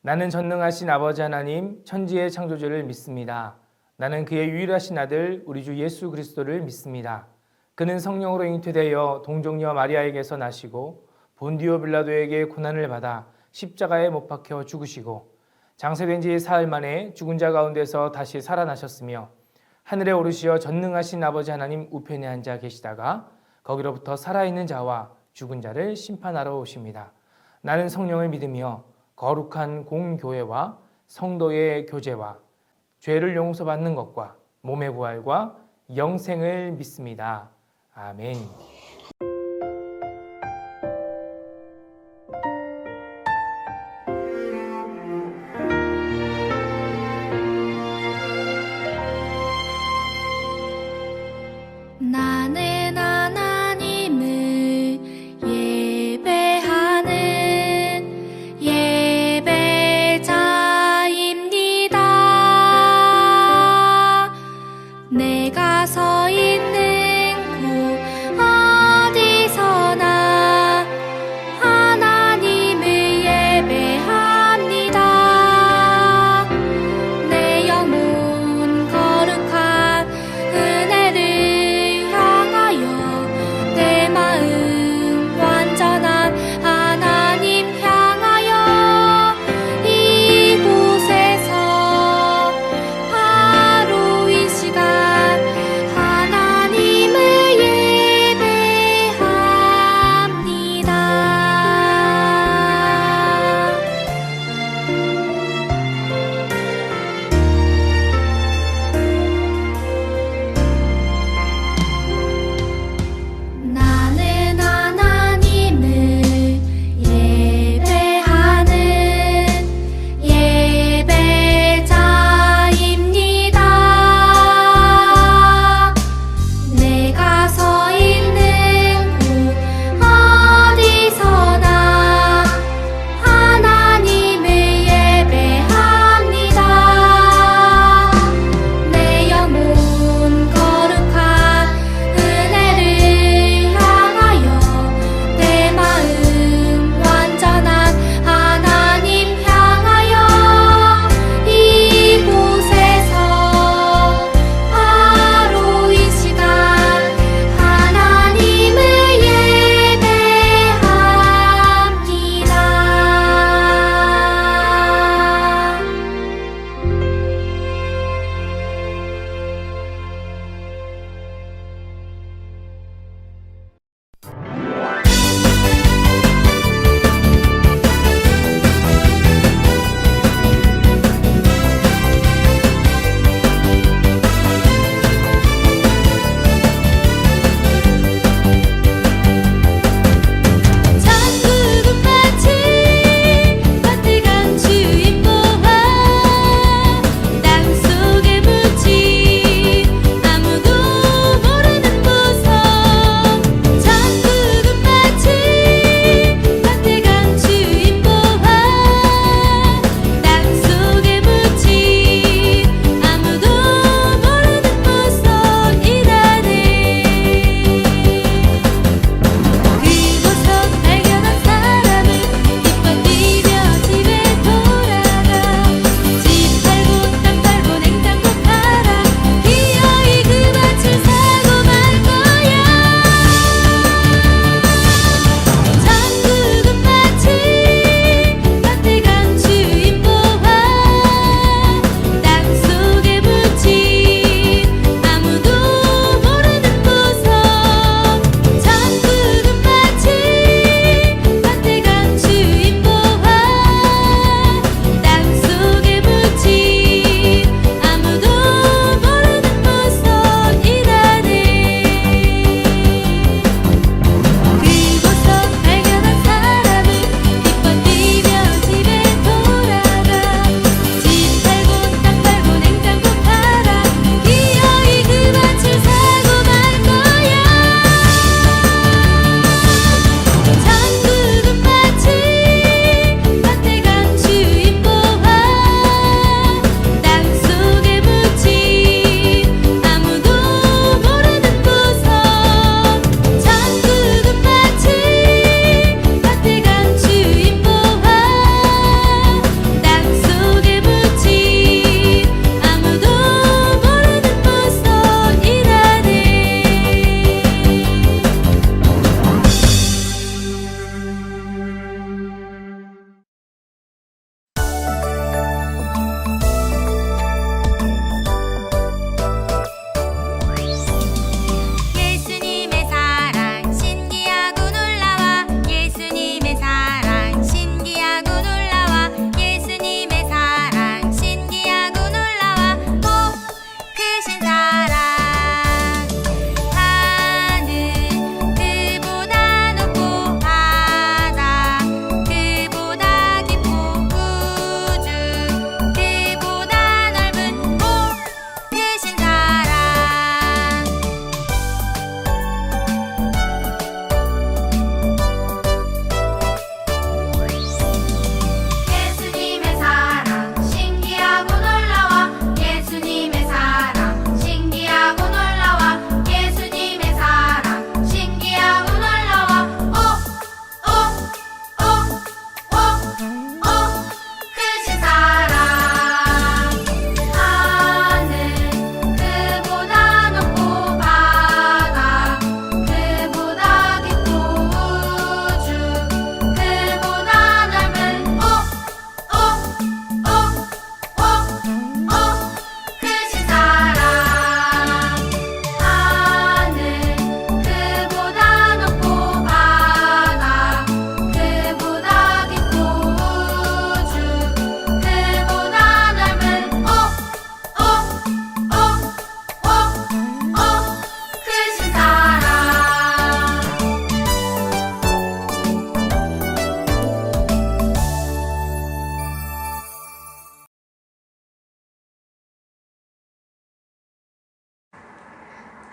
나는 전능하신 아버지 하나님, 천지의 창조주를 믿습니다. 나는 그의 유일하신 아들, 우리 주 예수 그리스도를 믿습니다. 그는 성령으로 잉태되어 동정녀 마리아에게서 나시고 본디오 빌라도에게 고난을 받아 십자가에 못 박혀 죽으시고 장세된 지 사흘 만에 죽은 자 가운데서 다시 살아나셨으며 하늘에 오르시어 전능하신 아버지 하나님 우편에 앉아 계시다가 거기로부터 살아있는 자와 죽은 자를 심판하러 오십니다. 나는 성령을 믿으며 거룩한 공교회와 성도의 교제와 죄를 용서받는 것과 몸의 부활과 영생을 믿습니다. 아멘. 나는 하나님을 예배하는 예배자입니다. 내가 서 있는 곳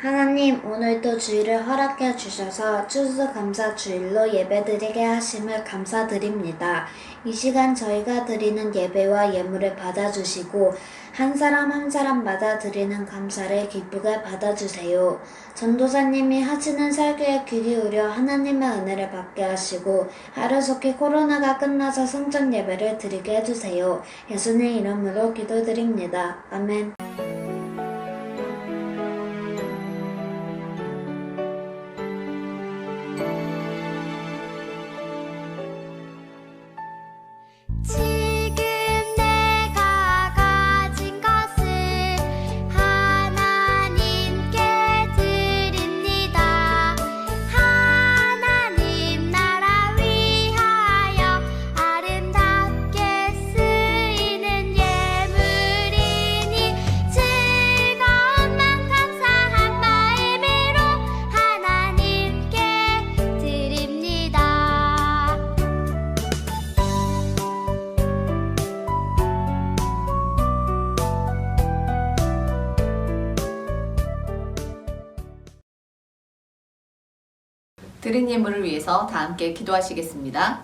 하나님, 오늘도 주일을 허락해 주셔서 추수감사주일로 예배드리게 하심을 감사드립니다. 이 시간 저희가 드리는 예배와 예물을 받아주시고 한 사람 한 사람마다 드리는 감사를 기쁘게 받아주세요. 전도사님이 하시는 설교에 귀 기울여 하나님의 은혜를 받게 하시고 하루속히 코로나가 끝나서 성전 예배를 드리게 해주세요. 예수님 이름으로 기도드립니다. 아멘. 지금 내가 가진 것을 하나님께 드립니다. 하나님 나라 위하여 아름답게 쓰이는 예물이니 즐거운 맘 감사한 마음으로 하나님께 드립니다. 드린 예물을 위해서 다 함께 기도하시겠습니다.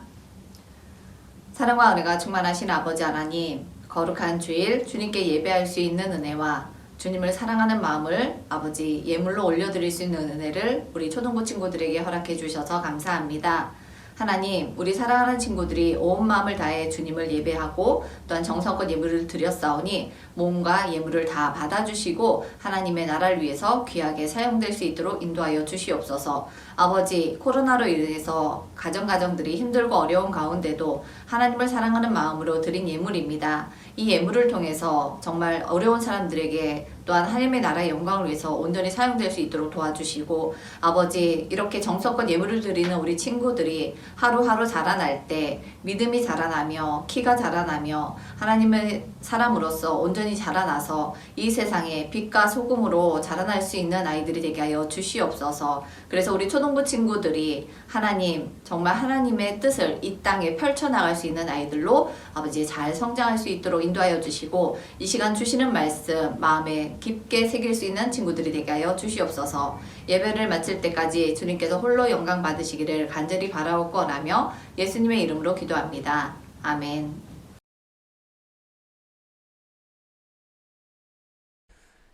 사랑과 은혜가 충만하신 아버지 하나님, 거룩한 주일 주님께 예배할 수 있는 은혜와 주님을 사랑하는 마음을 아버지 예물로 올려드릴 수 있는 은혜를 우리 초등부 친구들에게 허락해 주셔서 감사합니다. 하나님, 우리 사랑하는 친구들이 온 마음을 다해 주님을 예배하고 또한 정성껏 예물을 드렸사오니 몸과 예물을 다 받아주시고 하나님의 나라를 위해서 귀하게 사용될 수 있도록 인도하여 주시옵소서. 아버지, 코로나로 인해서 가정들이 힘들고 어려운 가운데도 하나님을 사랑하는 마음으로 드린 예물입니다. 이 예물을 통해서 정말 어려운 사람들에게 또한 하나님의 나라의 영광을 위해서 온전히 사용될 수 있도록 도와주시고 아버지, 이렇게 정성껏 예물을 드리는 우리 친구들이 하루하루 자라날 때 믿음이 자라나며 키가 자라나며 하나님의 사람으로서 온전히 자라나서 이 세상에 빛과 소금으로 자라날 수 있는 아이들이 되게 하여 주시옵소서. 그래서 우리 초등부 친구들이 하나님, 정말 하나님의 뜻을 이 땅에 펼쳐나갈 수 있는 아이들로 아버지 잘 성장할 수 있도록 인도하여 주시고 이 시간 주시는 말씀 마음에 깊게 새길 수 있는 친구들이 되게 하여 주시옵소서. 예배를 마칠 때까지 주님께서 홀로 영광 받으시기를 간절히 바라옵고나며 예수님의 이름으로 기도합니다. 아멘.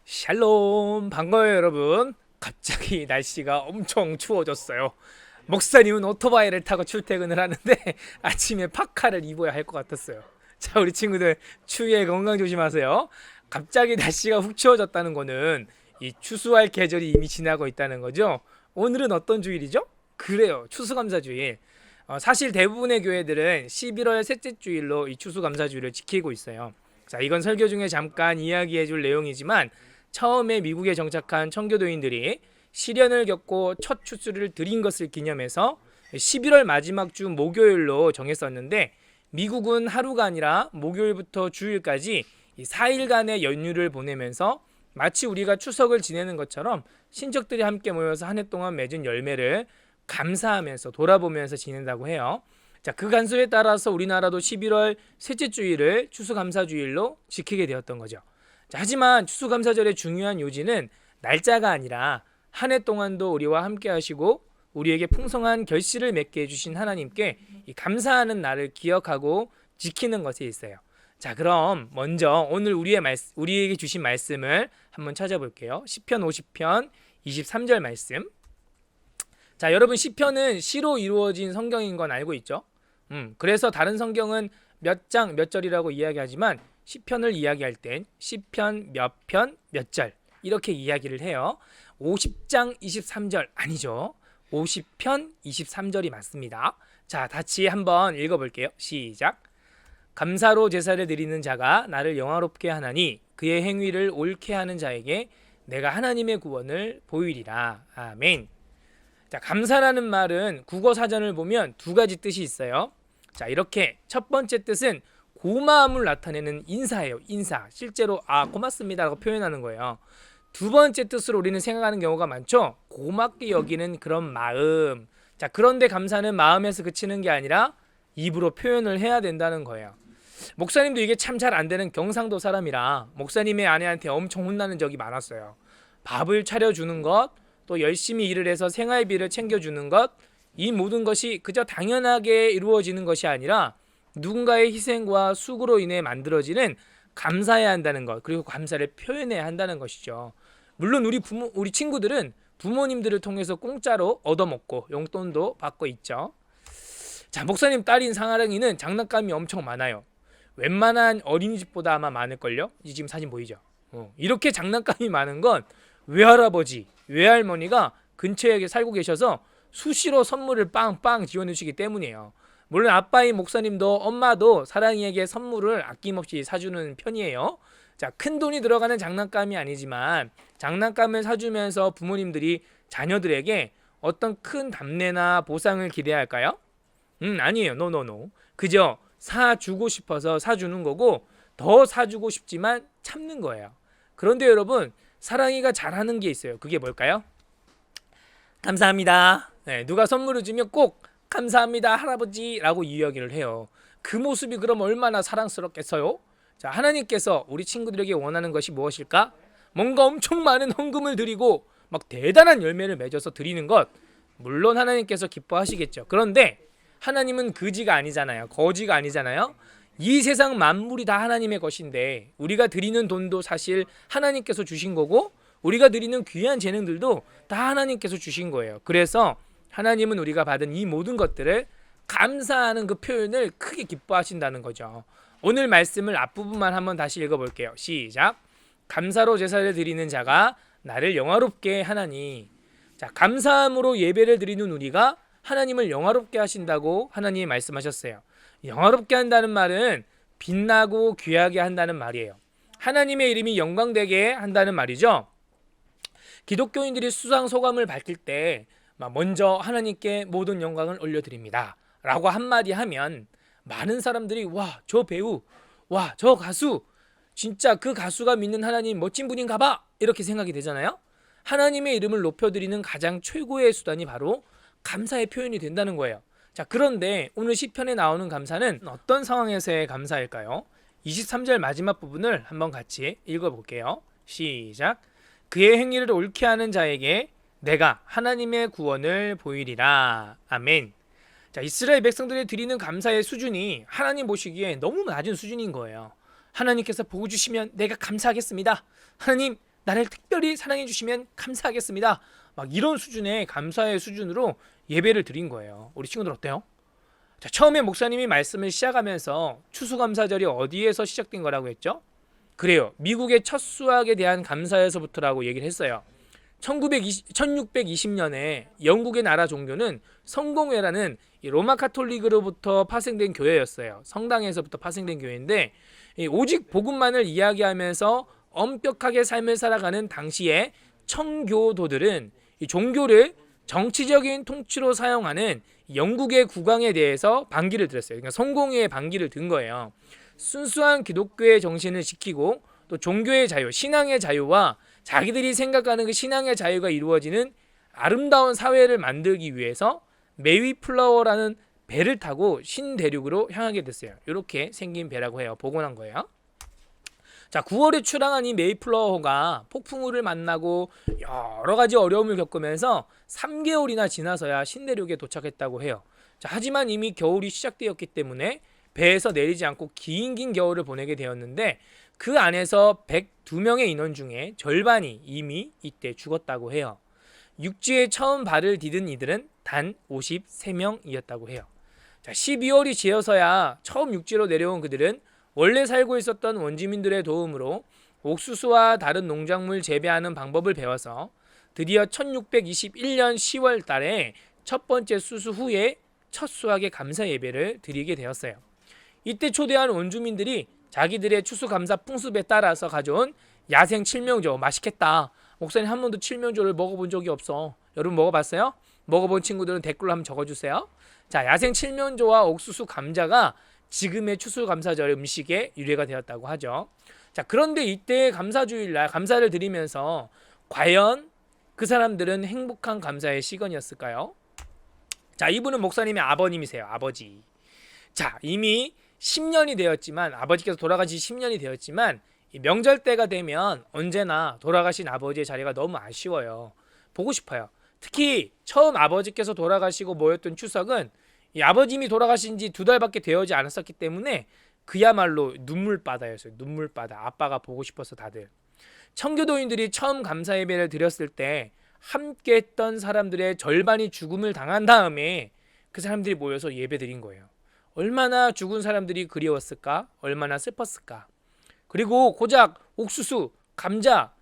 샬롬, 반가워요 여러분. 갑자기 날씨가 엄청 추워졌어요. 목사님은 오토바이를 타고 출퇴근을 하는데 아침에 파카를 입어야 할 것 같았어요. 자, 우리 친구들 추위에 건강 조심하세요. 갑자기 날씨가 훅 추워졌다는 거는 이 추수할 계절이 이미 지나고 있다는 거죠. 오늘은 어떤 주일이죠? 그래요, 추수감사주일. 사실 대부분의 교회들은 11월 셋째 주일로 이 추수감사주일을 지키고 있어요. 자, 이건 설교 중에 잠깐 이야기해 줄 내용이지만 처음에 미국에 정착한 청교도인들이 시련을 겪고 첫 추수를 드린 것을 기념해서 11월 마지막 주 목요일로 정했었는데 미국은 하루가 아니라 목요일부터 주일까지 4일간의 연휴를 보내면서 마치 우리가 추석을 지내는 것처럼 친척들이 함께 모여서 한 해 동안 맺은 열매를 감사하면서 돌아보면서 지낸다고 해요. 자, 그 간수에 따라서 우리나라도 11월 셋째 주일을 추수감사주일로 지키게 되었던 거죠. 자, 하지만 추수감사절의 중요한 요지는 날짜가 아니라 한 해 동안도 우리와 함께 하시고 우리에게 풍성한 결실을 맺게 해주신 하나님께 이 감사하는 날을 기억하고 지키는 것에 있어요. 자, 그럼 먼저 오늘 우리에게 주신 말씀을 한번 찾아볼게요. 시편 50편 23절 말씀. 자, 여러분, 시편은 시로 이루어진 성경인 건 알고 있죠? 그래서 다른 성경은 몇 장 몇 절이라고 이야기하지만 시편을 이야기할 땐 시편 몇 편 몇 절 이렇게 이야기를 해요. 50장 23절 아니죠. 50편 23절이 맞습니다. 자, 같이 한번 읽어볼게요. 시작. 감사로 제사를 드리는 자가 나를 영화롭게 하나니 그의 행위를 옳게 하는 자에게 내가 하나님의 구원을 보이리라. 아멘. 자, 감사라는 말은 국어 사전을 보면 두 가지 뜻이 있어요. 자, 이렇게 첫 번째 뜻은 고마움을 나타내는 인사예요. 인사. 실제로 고맙습니다라고 표현하는 거예요. 두 번째 뜻으로 우리는 생각하는 경우가 많죠. 고맙게 여기는 그런 마음. 자, 그런데 감사는 마음에서 그치는 게 아니라 입으로 표현을 해야 된다는 거예요. 목사님도 이게 참 잘 안 되는 경상도 사람이라 목사님의 아내한테 엄청 혼나는 적이 많았어요. 밥을 차려주는 것, 또 열심히 일을 해서 생활비를 챙겨주는 것, 이 모든 것이 그저 당연하게 이루어지는 것이 아니라 누군가의 희생과 수고로 인해 만들어지는 감사해야 한다는 것, 그리고 감사를 표현해야 한다는 것이죠. 물론 우리 친구들은 부모님들을 통해서 공짜로 얻어먹고 용돈도 받고 있죠. 자, 목사님 딸인 상아랑이는 장난감이 엄청 많아요. 웬만한 어린이집보다 아마 많을걸요? 이 지금 사진 보이죠? 이렇게 장난감이 많은 건 외할아버지, 외할머니가 근처에 살고 계셔서 수시로 선물을 빵빵 지원해 주시기 때문이에요. 물론 아빠인 목사님도 엄마도 사랑이에게 선물을 아낌없이 사주는 편이에요. 자, 큰 돈이 들어가는 장난감이 아니지만 장난감을 사주면서 부모님들이 자녀들에게 어떤 큰 답례나 보상을 기대할까요? 아니에요. 노노노. 그저 사주고 싶어서 사주는 거고 더 사주고 싶지만 참는 거예요. 그런데 여러분, 사랑이가 잘하는 게 있어요. 그게 뭘까요? 감사합니다. 네, 누가 선물을 주면 꼭 감사합니다 할아버지라고 이야기를 해요. 그 모습이 그럼 얼마나 사랑스럽겠어요? 자, 하나님께서 우리 친구들에게 원하는 것이 무엇일까? 뭔가 엄청 많은 헌금을 드리고 막 대단한 열매를 맺어서 드리는 것, 물론 하나님께서 기뻐하시겠죠. 그런데 하나님은 거지가 아니잖아요. 거지가 아니잖아요. 이 세상 만물이 다 하나님의 것인데 우리가 드리는 돈도 사실 하나님께서 주신 거고 우리가 드리는 귀한 재능들도 다 하나님께서 주신 거예요. 그래서 하나님은 우리가 받은 이 모든 것들을 감사하는 그 표현을 크게 기뻐하신다는 거죠. 오늘 말씀을 앞부분만 한번 다시 읽어볼게요. 시작. 감사로 제사를 드리는 자가 나를 영화롭게 하나니. 자, 감사함으로 예배를 드리는 우리가 하나님을 영화롭게 하신다고 하나님이 말씀하셨어요. 영화롭게 한다는 말은 빛나고 귀하게 한다는 말이에요. 하나님의 이름이 영광되게 한다는 말이죠. 기독교인들이 수상소감을 밝힐 때 먼저 하나님께 모든 영광을 올려드립니다 라고 한마디 하면 많은 사람들이 와, 저 배우, 와, 저 가수, 진짜 그 가수가 믿는 하나님 멋진 분인가 봐, 이렇게 생각이 되잖아요. 하나님의 이름을 높여드리는 가장 최고의 수단이 바로 감사의 표현이 된다는 거예요. 자, 그런데 오늘 시편에 나오는 감사는 어떤 상황에서의 감사일까요? 23절 마지막 부분을 한번 같이 읽어볼게요. 시작. 그의 행위를 옳게 하는 자에게 내가 하나님의 구원을 보이리라. 아멘. 자, 이스라엘 백성들이 드리는 감사의 수준이 하나님 보시기에 너무 낮은 수준인 거예요. 하나님께서 복 주시면 내가 감사하겠습니다. 하나님, 나를 특별히 사랑해 주시면 감사하겠습니다. 막 이런 수준의 감사의 수준으로 예배를 드린 거예요. 우리 친구들 어때요? 자, 처음에 목사님이 말씀을 시작하면서 추수감사절이 어디에서 시작된 거라고 했죠? 그래요. 미국의 첫 수학에 대한 감사에서부터라고 얘기를 했어요. 1620년에 영국의 나라 종교는 성공회라는 로마 카톨릭으로부터 파생된 교회였어요. 성당에서부터 파생된 교회인데 오직 복음만을 이야기하면서 엄격하게 삶을 살아가는 당시의 청교도들은 이 종교를 정치적인 통치로 사용하는 영국의 국왕에 대해서 반기를 들었어요. 그러니까 성공회에 반기를 든 거예요. 순수한 기독교의 정신을 지키고 또 종교의 자유, 신앙의 자유와 자기들이 생각하는 그 신앙의 자유가 이루어지는 아름다운 사회를 만들기 위해서 메이플라워라는 배를 타고 신대륙으로 향하게 됐어요. 이렇게 생긴 배라고 해요. 복원한 거예요. 자, 9월에 출항한 이 메이플라워가 폭풍우를 만나고 여러 가지 어려움을 겪으면서 3개월이나 지나서야 신대륙에 도착했다고 해요. 자, 하지만 이미 겨울이 시작되었기 때문에 배에서 내리지 않고 긴 겨울을 보내게 되었는데 그 안에서 102명의 인원 중에 절반이 이미 이때 죽었다고 해요. 육지에 처음 발을 디딘 이들은 단 53명이었다고 해요. 자, 12월이 지어서야 처음 육지로 내려온 그들은 원래 살고 있었던 원주민들의 도움으로 옥수수와 다른 농작물 재배하는 방법을 배워서 드디어 1621년 10월 달에 첫 번째 수수 후에 첫 수확의 감사 예배를 드리게 되었어요. 이때 초대한 원주민들이 자기들의 추수감사 풍습에 따라서 가져온 야생 칠명조, 맛있겠다. 목사님 한 번도 칠명조를 먹어본 적이 없어. 여러분 먹어봤어요? 먹어본 친구들은 댓글로 한번 적어주세요. 자, 야생 칠면조와 옥수수 감자가 지금의 추수감사절 음식의 유래가 되었다고 하죠. 자, 그런데 이때 감사주일날 감사를 드리면서 과연 그 사람들은 행복한 감사의 시간이었을까요? 자, 이분은 목사님의 아버님이세요. 아버지. 자, 이미 10년이 되었지만 아버지께서 돌아가신 지 10년이 되었지만 이 명절 때가 되면 언제나 돌아가신 아버지의 자리가 너무 아쉬워요. 보고 싶어요. 특히 처음 아버지께서 돌아가시고 모였던 추석은 이 아버님이 돌아가신 지 2달밖에 되어지 않았었기 때문에 그야말로 눈물바다였어요. 눈물바다. 아빠가 보고 싶어서 다들. 청교도인들이 처음 감사 예배를 드렸을 때 함께 했던 사람들의 절반이 죽음을 당한 다음에 그 사람들이 모여서 예배 드린 거예요. 얼마나 죽은 사람들이 그리웠을까? 얼마나 슬펐을까? 그리고 고작 옥수수, 감자,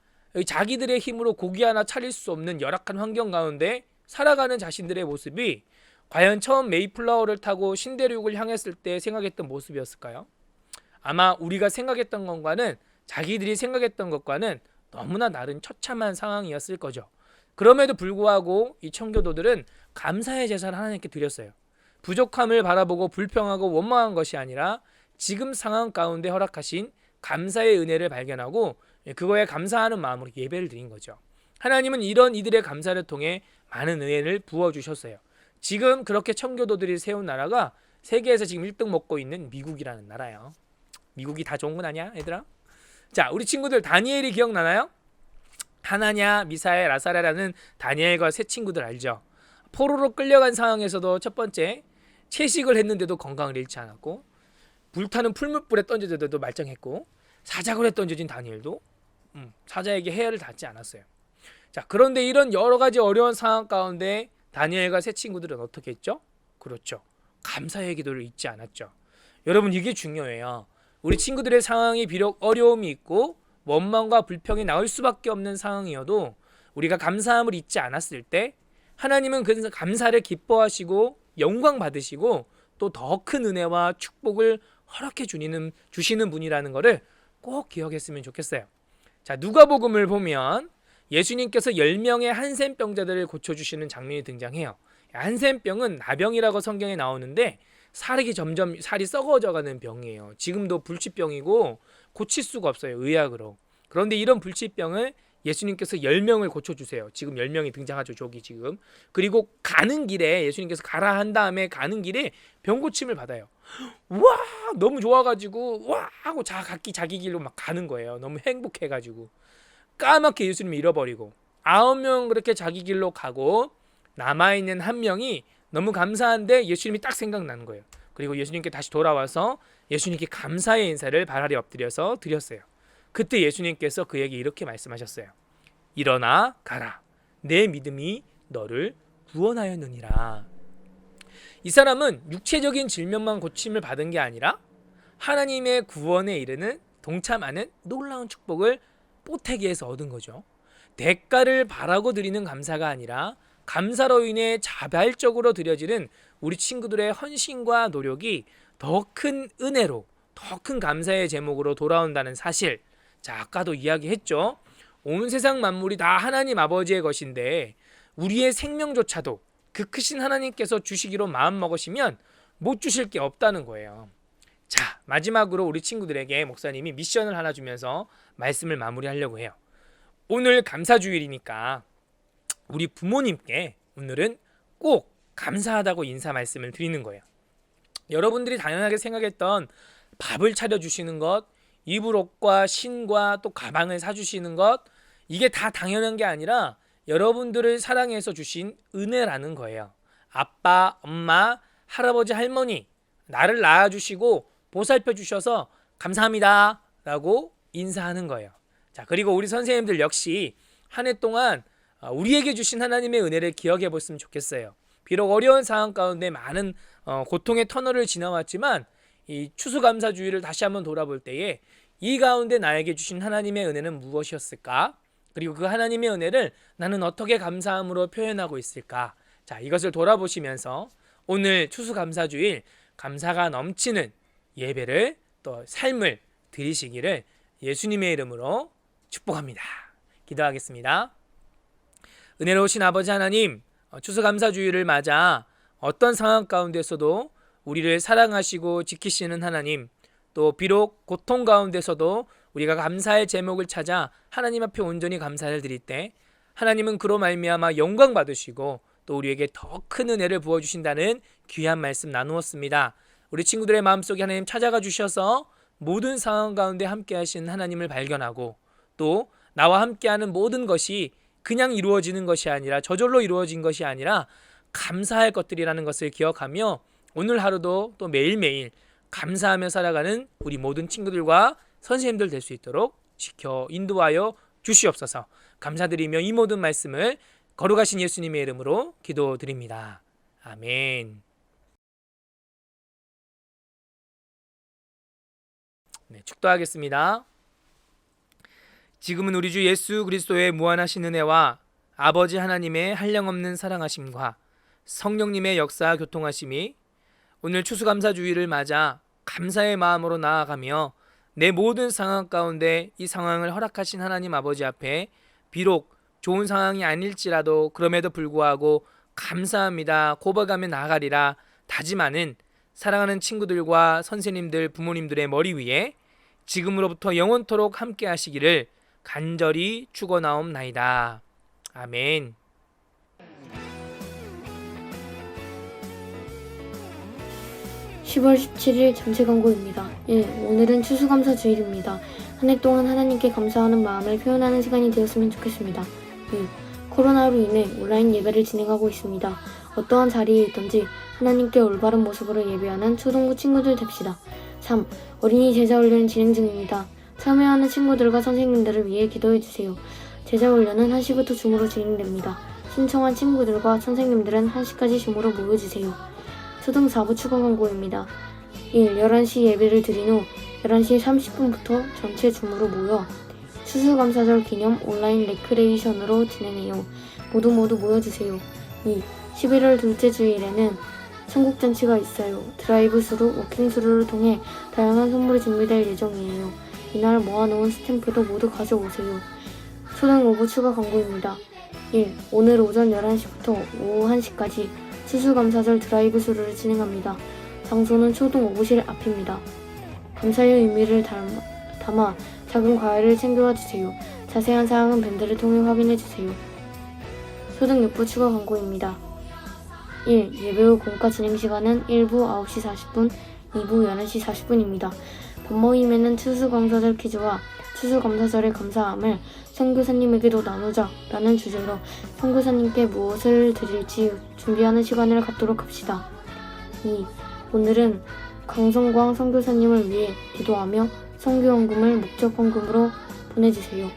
자기들의 힘으로 고기 하나 차릴 수 없는 열악한 환경 가운데 살아가는 자신들의 모습이 과연 처음 메이플라워를 타고 신대륙을 향했을 때 생각했던 모습이었을까요? 아마 우리가 생각했던 것과는, 자기들이 생각했던 것과는 너무나 다른 처참한 상황이었을 거죠. 그럼에도 불구하고 이 청교도들은 감사의 제사를 하나님께 드렸어요. 부족함을 바라보고 불평하고 원망한 것이 아니라 지금 상황 가운데 허락하신 감사의 은혜를 발견하고 그거에 감사하는 마음으로 예배를 드린 거죠. 하나님은 이런 이들의 감사를 통해 많은 은혜를 부어주셨어요. 지금 그렇게 청교도들이 세운 나라가 세계에서 지금 1등 먹고 있는 미국이라는 나라예요. 미국이 다 좋은 건 아니야, 얘들아? 자, 우리 친구들 다니엘이 기억나나요? 하나냐, 미사엘, 아사랴라는 다니엘과 세 친구들 알죠? 포로로 끌려간 상황에서도 첫 번째 채식을 했는데도 건강을 잃지 않았고, 불타는 풀무불에 던져져도 말짱했고, 사자굴에 던져진 다니엘도 사자에게 해야를 닿지 않았어요. 자, 그런데 이런 여러 가지 어려운 상황 가운데 다니엘과 세 친구들은 어떻게 했죠? 그렇죠. 감사의 기도를 잊지 않았죠. 여러분, 이게 중요해요. 우리 친구들의 상황이 비록 어려움이 있고 원망과 불평이 나올 수밖에 없는 상황이어도 우리가 감사함을 잊지 않았을 때 하나님은 그 감사를 기뻐하시고 영광 받으시고 또 더 큰 은혜와 축복을 허락해 주시는 분이라는 것을 꼭 기억했으면 좋겠어요. 자, 누가복음을 보면 예수님께서 10명의 한센병자들을 고쳐주시는 장면이 등장해요. 한센병은 나병이라고 성경에 나오는데 살이 점점 썩어져가는 병이에요. 지금도 불치병이고 고칠 수가 없어요, 의학으로. 그런데 이런 불치병을 예수님께서 10명을 고쳐주세요. 지금 10명이 등장하죠, 저기 지금. 그리고 가는 길에 예수님께서 가라 한 다음에 가는 길에 병 고침을 받아요. 와, 너무 좋아가지고 와 하고 각기 자기 길로 막 가는 거예요. 너무 행복해가지고 까맣게 예수님을 잃어버리고 9명 그렇게 자기 길로 가고 남아있는 1명이 너무 감사한데 예수님이 딱 생각나는 거예요. 그리고 예수님께 다시 돌아와서 예수님께 감사의 인사를 발 아래 엎드려서 드렸어요. 그때 예수님께서 그에게 이렇게 말씀하셨어요. 일어나 가라. 내 믿음이 너를 구원하였느니라. 이 사람은 육체적인 질병만 고침을 받은 게 아니라 하나님의 구원에 이르는 동참하는 놀라운 축복을 뽀태기에서 얻은 거죠. 대가를 바라고 드리는 감사가 아니라 감사로 인해 자발적으로 드려지는 우리 친구들의 헌신과 노력이 더 큰 은혜로, 더 큰 감사의 제목으로 돌아온다는 사실. 자, 아까도 이야기했죠. 온 세상 만물이 다 하나님 아버지의 것인데 우리의 생명조차도 그 크신 하나님께서 주시기로 마음먹으시면 못 주실 게 없다는 거예요. 자, 마지막으로 우리 친구들에게 목사님이 미션을 하나 주면서 말씀을 마무리하려고 해요. 오늘 감사주일이니까 우리 부모님께 오늘은 꼭 감사하다고 인사 말씀을 드리는 거예요. 여러분들이 당연하게 생각했던 밥을 차려주시는 것, 이불 옷과 신과 또 가방을 사주시는 것, 이게 다 당연한 게 아니라 여러분들을 사랑해서 주신 은혜라는 거예요. 아빠, 엄마, 할아버지, 할머니 나를 낳아주시고 보살펴 주셔서 감사합니다 라고 인사하는 거예요. 자, 그리고 우리 선생님들 역시 한 해 동안 우리에게 주신 하나님의 은혜를 기억해 봤으면 좋겠어요. 비록 어려운 상황 가운데 많은 고통의 터널을 지나왔지만 이 추수감사주의를 다시 한번 돌아볼 때에 이 가운데 나에게 주신 하나님의 은혜는 무엇이었을까? 그리고 그 하나님의 은혜를 나는 어떻게 감사함으로 표현하고 있을까? 자, 이것을 돌아보시면서 오늘 추수감사주일 감사가 넘치는 예배를 또 삶을 드리시기를 예수님의 이름으로 축복합니다. 기도하겠습니다. 은혜로우신 아버지 하나님, 추수감사주일을 맞아 어떤 상황 가운데서도 우리를 사랑하시고 지키시는 하나님, 또 비록 고통 가운데서도 우리가 감사의 제목을 찾아 하나님 앞에 온전히 감사를 드릴 때 하나님은 그로 말미암아 영광 받으시고 또 우리에게 더 큰 은혜를 부어주신다는 귀한 말씀 나누었습니다. 우리 친구들의 마음속에 하나님 찾아가 주셔서 모든 상황 가운데 함께 하신 하나님을 발견하고 또 나와 함께하는 모든 것이 그냥 이루어지는 것이 아니라 저절로 이루어진 것이 아니라 감사할 것들이라는 것을 기억하며 오늘 하루도 또 매일매일 감사하며 살아가는 우리 모든 친구들과 선생님들 될 수 있도록 지켜 인도하여 주시옵소서. 감사드리며 이 모든 말씀을 거룩하신 예수님의 이름으로 기도드립니다. 아멘. 네, 축도하겠습니다. 지금은 우리 주 예수 그리스도의 무한하신 은혜와 아버지 하나님의 한량없는 사랑하심과 성령님의 역사 교통하심이 오늘 추수감사주의를 맞아 감사의 마음으로 나아가며 내 모든 상황 가운데 이 상황을 허락하신 하나님 아버지 앞에 비록 좋은 상황이 아닐지라도 그럼에도 불구하고 감사합니다 고백하며 나아가리라 다짐하는 사랑하는 친구들과 선생님들 부모님들의 머리 위에 지금으로부터 영원토록 함께 하시기를 간절히 축원하옵나이다. 아멘. (10월 17일) 전체 광고입니다. 1. 오늘은 추수감사 주일입니다. 한 해 동안 하나님께 감사하는 마음을 표현하는 시간이 되었으면 좋겠습니다. 2. 코로나로 인해 온라인 예배를 진행하고 있습니다. 어떠한 자리에 있든지 하나님께 올바른 모습으로 예배하는 초등부 친구들 됩시다. 3. 어린이 제자훈련 진행 중입니다. 참여하는 친구들과 선생님들을 위해 기도해주세요. 제자훈련은 1시부터 줌으로 진행됩니다. 신청한 친구들과 선생님들은 1시까지 줌으로 모여주세요. 초등 4부 추가 광고입니다. 1. 11시 예배를 드린 후 11시 30분부터 전체 줌으로 모여 추수감사절 기념 온라인 레크레이션으로 진행해요. 모두 모여주세요. 2. 11월 둘째 주일에는 천국잔치가 있어요. 드라이브스루, 워킹스루를 통해 다양한 선물이 준비될 예정이에요. 이날 모아놓은 스탬프도 모두 가져오세요. 초등 5부 추가 광고입니다. 1. 오늘 오전 11시부터 오후 1시까지 추수감사절 드라이브스루를 진행합니다. 장소는 초등 5부실 앞입니다. 감사의 의미를 담아 작은 과일을 챙겨와 주세요. 자세한 사항은 밴드를 통해 확인해 주세요. 초등 6부 추가 광고입니다. 1. 예배 후 공과 진행 시간은 1부 9시 40분, 2부 11시 40분입니다. 본모임에는 추수감사절 퀴즈와 추수감사절의 감사함을 선교사님에게도 나누자 라는 주제로 선교사님께 무엇을 드릴지 준비하는 시간을 갖도록 합시다. 2. 오늘은 강성광 선교사님을 위해 기도하며 선교헌금을 목적헌금으로 보내주세요.